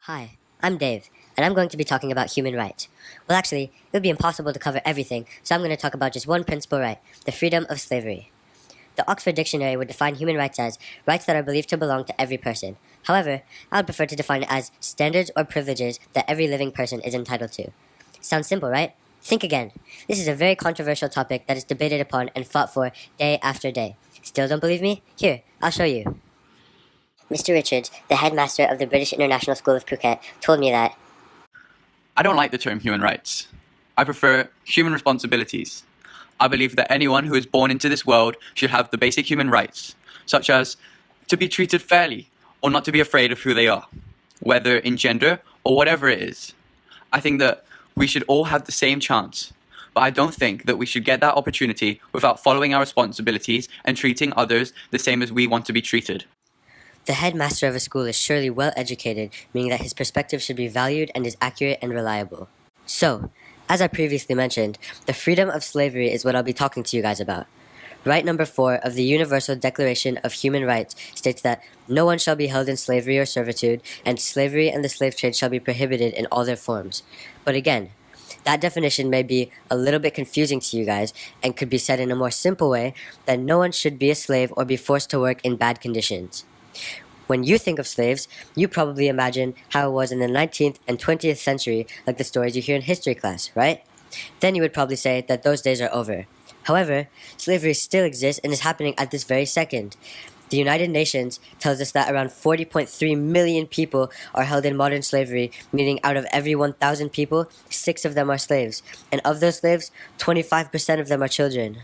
Hi, I'm Dave, and I'm going to be talking about human rights. Well, actually, it would be impossible to cover everything, so I'm going to talk about just one principal right, the freedom of slavery. The Oxford Dictionary would define human rights as rights that are believed to belong to every person. However, I would prefer to define it as standards or privileges that every living person is entitled to. Sounds simple, right? Think again. This is a very controversial topic that is debated upon and fought for day after day. Still don't believe me? Here, I'll show you. Mr. Richards, the headmaster of the British International School of Phuket, told me that I don't like the term human rights. I prefer human responsibilities. I believe that anyone who is born into this world should have the basic human rights, such as to be treated fairly or not to be afraid of who they are, whether in gender or whatever it is. I think that we should all have the same chance, but I don't think that we should get that opportunity without following our responsibilities and treating others the same as we want to be treated. the headmaster of a school is surely well educated, meaning that his perspective should be valued and is accurate and reliable. So, as I previously mentioned, the freedom of slavery is what I'll be talking to you guys about. Right number 4 of the Universal Declaration of Human Rights states that no one shall be held in slavery or servitude, and slavery and the slave trade shall be prohibited in all their forms. But again, that definition may be a little bit confusing to you guys and could be said in a more simple way that no one should be a slave or be forced to work in bad conditions. When you think of slaves, you probably imagine how it was in the 19th and 20th century, like the stories you hear in history class, right? Then you would probably say that those days are over. However, slavery still exists and is happening at this very second. The United Nations tells us that around 40.3 million people are held in modern slavery, meaning out of every 1,000 people, 6 of them are slaves. And of those slaves, 25% of them are children.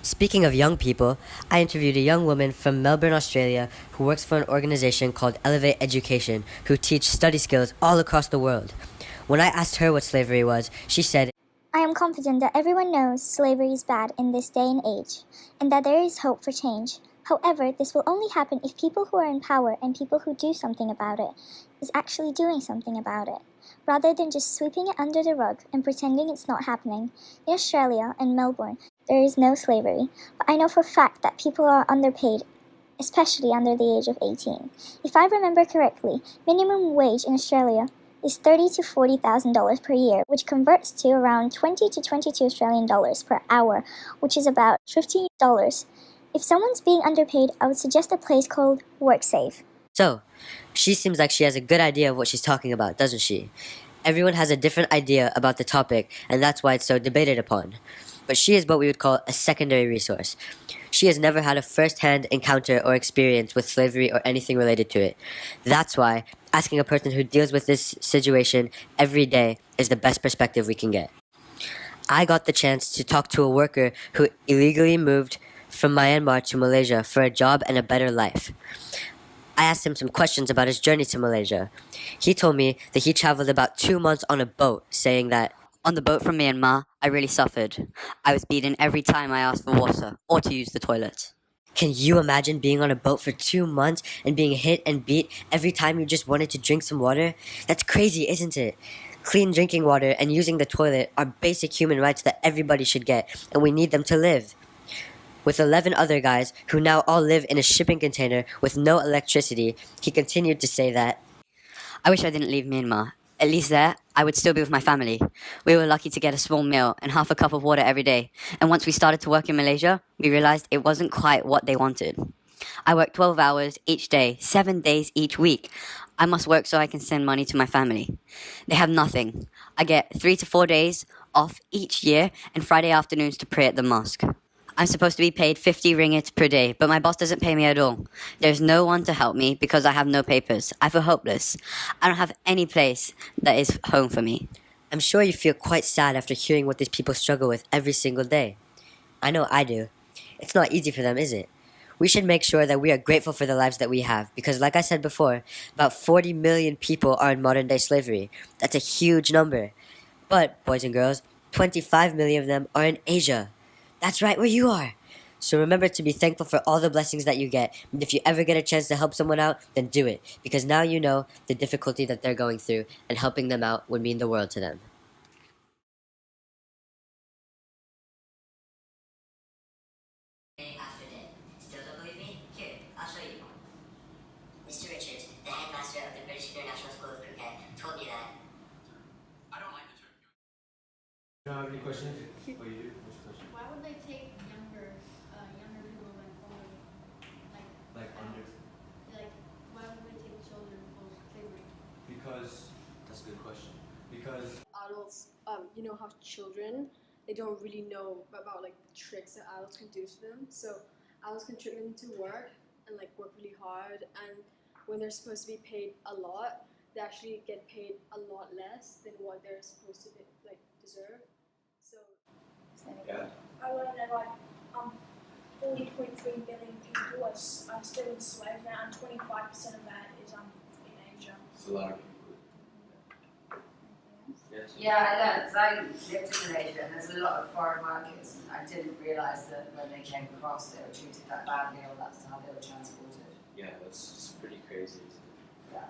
Speaking of young people, I interviewed a young woman from Melbourne, Australia, who works for an organization called Elevate Education, who teach study skills all across the world. When I asked her what slavery was, she said, I am confident that everyone knows slavery is bad in this day and age, and that there is hope for change. However, this will only happen if people who are in power and people who do something about it is actually doing something about it, rather than just sweeping it under the rug and pretending it's not happening. In Australia and Melbourne, there is no slavery, but I know for a fact that people are underpaid, especially under the age of 18. If I remember correctly, minimum wage in Australia is $30,000 to $40,000 per year, which converts to around 20 to 22 Australian dollars per hour, which is about $15. If someone's being underpaid, I would suggest a place called WorkSafe. So, she seems like she has a good idea of what she's talking about, doesn't she? Everyone has a different idea about the topic, and that's why it's so debated upon. But she is what we would call a secondary resource. She has never had a first-hand encounter or experience with slavery or anything related to it. That's why asking a person who deals with this situation every day is the best perspective we can get. I got the chance to talk to a worker who illegally moved from Myanmar to Malaysia for a job and a better life. I asked him some questions about his journey to Malaysia. He told me that he traveled about 2 months on a boat, saying that On the boat from Myanmar, I really suffered. I was beaten every time I asked for water or to use the toilet. can you imagine being on a boat for 2 months and being hit and beat every time you just wanted to drink some water? That's crazy, isn't it? Clean drinking water and using the toilet are basic human rights that everybody should get, and we need them to live. With 11 other guys who now all live in a shipping container with no electricity, he continued to say that I wish I didn't leave Myanmar. At least there, I would still be with my family. We were lucky to get a small meal and half a cup of water every day. And once we started to work in Malaysia, we realized it wasn't quite what they wanted. I work 12 hours each day, 7 days each week. I must work so I can send money to my family. They have nothing. I get 3 to 4 days off each year and Friday afternoons to pray at the mosque. I'm supposed to be paid 50 ringgit per day, but my boss doesn't pay me at all. There's no one to help me because I have no papers. I feel hopeless. I don't have any place that is home for me. I'm sure you feel quite sad after hearing what these people struggle with every single day. I know I do. It's not easy for them, is it? We should make sure that we are grateful for the lives that we have, because like I said before, about 40 million people are in modern day slavery. That's a huge number. But, boys and girls, 25 million of them are in Asia. That's right where you are. So remember to be thankful for all the blessings that you get. And if you ever get a chance to help someone out, then do it. Because now you know the difficulty that they're going through, and helping them out would mean the world to them. Day after day. Still don't believe me? Here, I'll show you. Mr. Richards, the headmaster of the British International School of Phuket, question? What you do? What's your question? Why would they take younger people than older? Like under? Like, why would they take children for slavery? Because that's a good question. Because Adults, you know how children, they don't really know about like the tricks that adults can do to them. So adults can trick them to work and like work really hard, and when they're supposed to be paid a lot, they actually get paid a lot less than what they're supposed to be, like deserve. So yeah. I learned that like 40.3 billion people are still enslaved now, and 25% of that is in Asia. It's a lot of people. Yes. Yeah, I learned, because I lived in Malaysia and there's a lot of foreign workers, and I didn't realise that when they came across they were treated that badly, or that's how they were transported. Yeah, that's pretty crazy. Yeah.